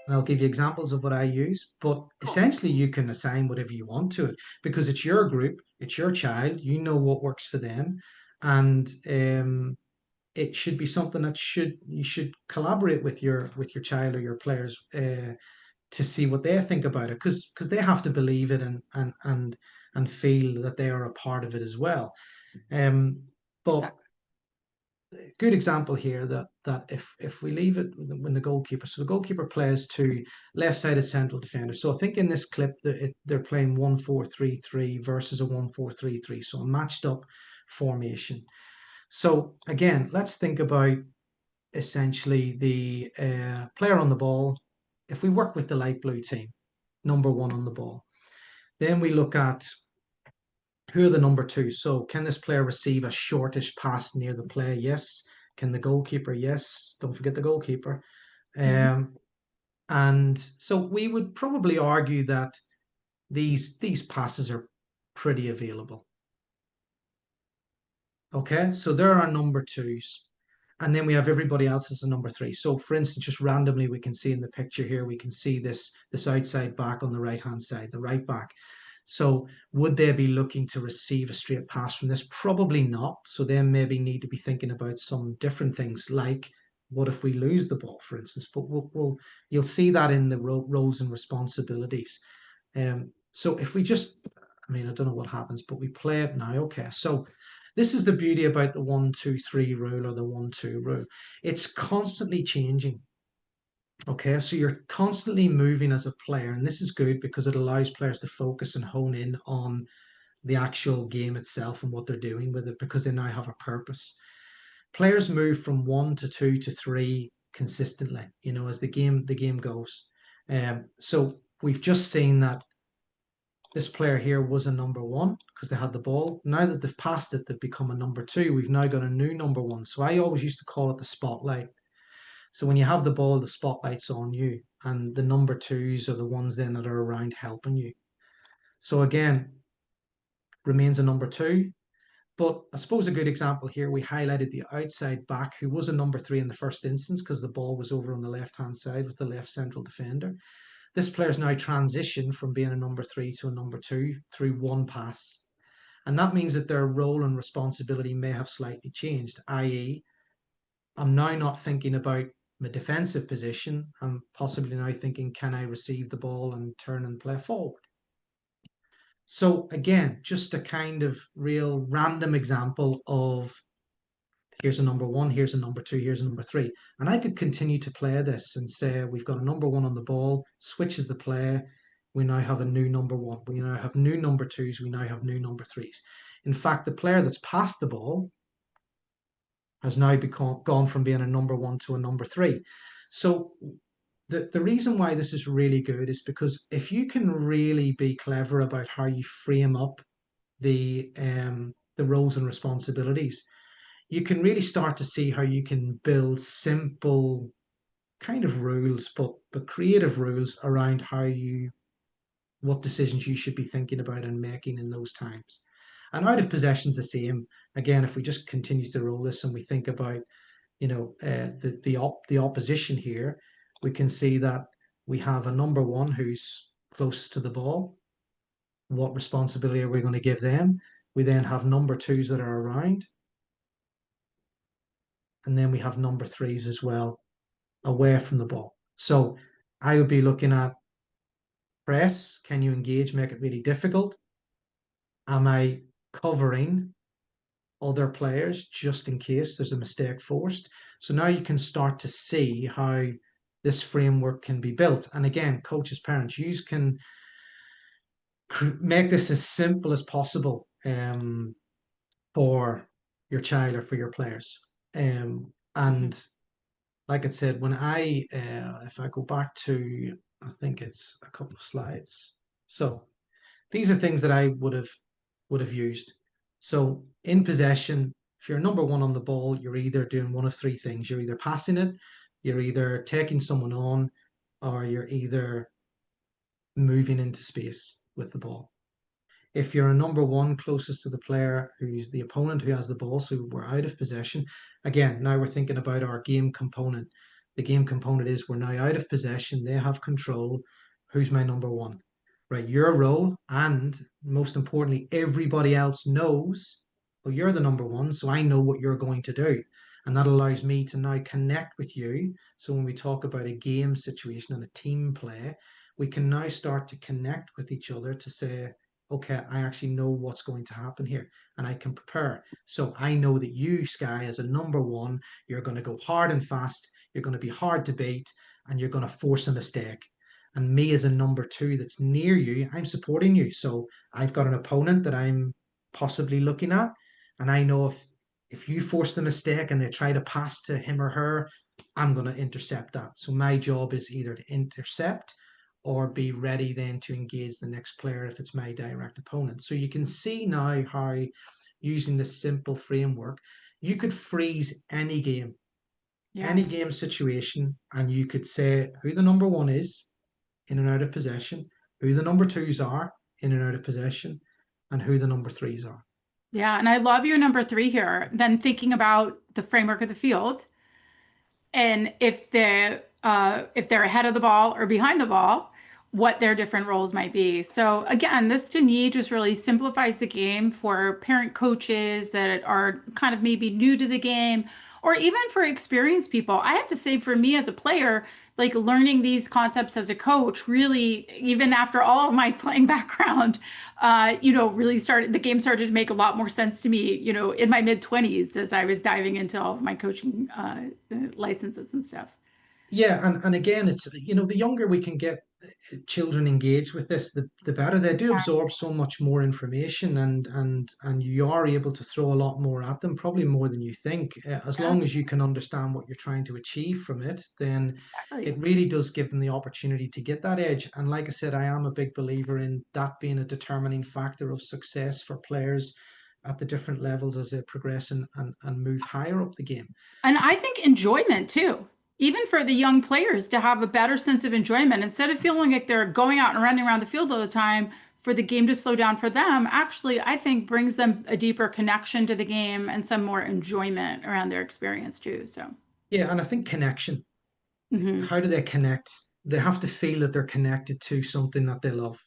and I'll give you examples of what I use. But Cool. essentially, you can assign whatever you want to it because it's your group, it's your child. You know what works for them, and it should be something that you should collaborate with your child or your players to see what they think about it because they have to believe it and feel that they are a part of it as well. Um, but Exactly. good example here that if we leave it when the goalkeeper, so the goalkeeper plays to left-sided central defender. So I think in this clip that they're playing 1-4-3-3 versus a 1-4-3-3, so a matched up formation. So again, let's think about essentially the player on the ball. If we work with the light blue team, number one on the ball, then we look at who are the number two. So can this player receive a shortish pass near the play? Yes. Can the goalkeeper? Yes. Don't forget the goalkeeper. Hmm. Um, and so we would probably argue that these passes are pretty available. Okay, so there are number twos. And then we have everybody else as a number three. So for instance, just randomly we can see in the picture here, we can see this outside back on the right hand side, the right back. So would they be looking to receive a straight pass from this? Probably not. So they maybe need to be thinking about some different things like what if we lose the ball, for instance? But you'll see that in the roles and responsibilities. So if we just, I mean, I don't know what happens, but we play it now. Okay, so this is the beauty about the 1-2-3 rule or the 1-2 rule. It's constantly changing. Okay, so you're constantly moving as a player, and this is good because it allows players to focus and hone in on the actual game itself and what they're doing with it because they now have a purpose. Players move from 1 to 2 to 3 consistently, as the game goes. So we've just seen that this player here was a number one because they had the ball. Now that they've passed it, they've become a number two. We've now got a new number one. So I always used to call it the spotlight. So when you have the ball, the spotlight's on you, and the number twos are the ones then that are around helping you. So again, remains a number two. But I suppose a good example here, we highlighted the outside back who was a number three in the first instance because the ball was over on the left hand side with the left central defender. This player's now transitioned from being a number three to a number two through one pass. And that means that their role and responsibility may have slightly changed, i.e., I'm now not thinking about my defensive position. I'm possibly now thinking, can I receive the ball and turn and play forward? So, again, just a kind of real random example of here's a number one, here's a number two, here's a number three. And I could continue to play this and say we've got a number one on the ball, switches the play. We now have a new number one. We now have new number twos. We now have new number threes. In fact, the player that's passed the ball has now gone from being a number one to a number three. So the reason why this is really good is because if you can really be clever about how you frame up the roles and responsibilities, you can really start to see how you can build simple kind of rules, but creative rules around how you what decisions you should be thinking about and making in those times. And out of possession's the same. Again, if we just continue to roll this and we think about the opposition here, we can see that we have a number one who's closest to the ball. What responsibility are we going to give them? We then have number twos that are around, and then we have number threes as well away from the ball. So I would be looking at press. Can you engage? Make it really difficult. Am I covering other players just in case there's a mistake forced? So now you can start to see how this framework can be built. And again, coaches, parents, you can make this as simple as possible for your child or for your players. Hmm. And like I said, if I go back to, I think it's a couple of slides. So these are things that I would have used. So in possession, if you're number one on the ball, you're either doing one of three things. You're either passing it, you're either taking someone on, or you're either moving into space with the ball. If you're a number one closest to the player who's the opponent who has the ball, so we're out of possession. Again, now we're thinking about our game component. The game component is we're now out of possession. They have control. Who's my number one? Right, your role, and most importantly, everybody else knows, well, you're the number one, so I know what you're going to do. And that allows me to now connect with you. So when we talk about a game situation and a team play, we can now start to connect with each other to say, okay, I actually know what's going to happen here and I can prepare. So I know that you, Sky, as a number one, you're going to go hard and fast, you're going to be hard to beat, and you're going to force a mistake. And me as a number two that's near you, I'm supporting you. So I've got an opponent that I'm possibly looking at, and I know if you force the mistake and they try to pass to him or her, I'm going to intercept that. So my job is either to intercept or be ready then to engage the next player if it's my direct opponent. So you can see now how using this simple framework, you could freeze Yeah. any game situation, and you could say who the number one is in and out of possession, who the number twos are in and out of possession, and who the number threes are. Yeah. And I love your number three here. Then thinking about the framework of the field and if they're ahead of the ball or behind the ball, what their different roles might be. So again, this to me just really simplifies the game for parent coaches that are kind of maybe new to the game, or even for experienced people. I have to say, for me as a player, like learning these concepts as a coach, really, even after all of my playing background, really the game started to make a lot more sense to me, in my mid-20s as I was diving into all of my coaching licenses and stuff. Yeah, and again, it's the younger we can get children engaged with this, the better. They do absorb so much more information, and you are able to throw a lot more at them, probably more than you think. As Yeah, long as you can understand what you're trying to achieve from it, then exactly. it really does give them the opportunity to get that edge. And like I said, I am a big believer in that being a determining factor of success for players at the different levels as they progress and move higher up the game. And I think enjoyment too, even for the young players to have a better sense of enjoyment instead of feeling like they're going out and running around the field all the time, for the game to slow down for them, actually, I think brings them a deeper connection to the game and some more enjoyment around their experience too. So, Yeah, and I think connection. mhm. How do they connect? They have to feel that they're connected to something that they love.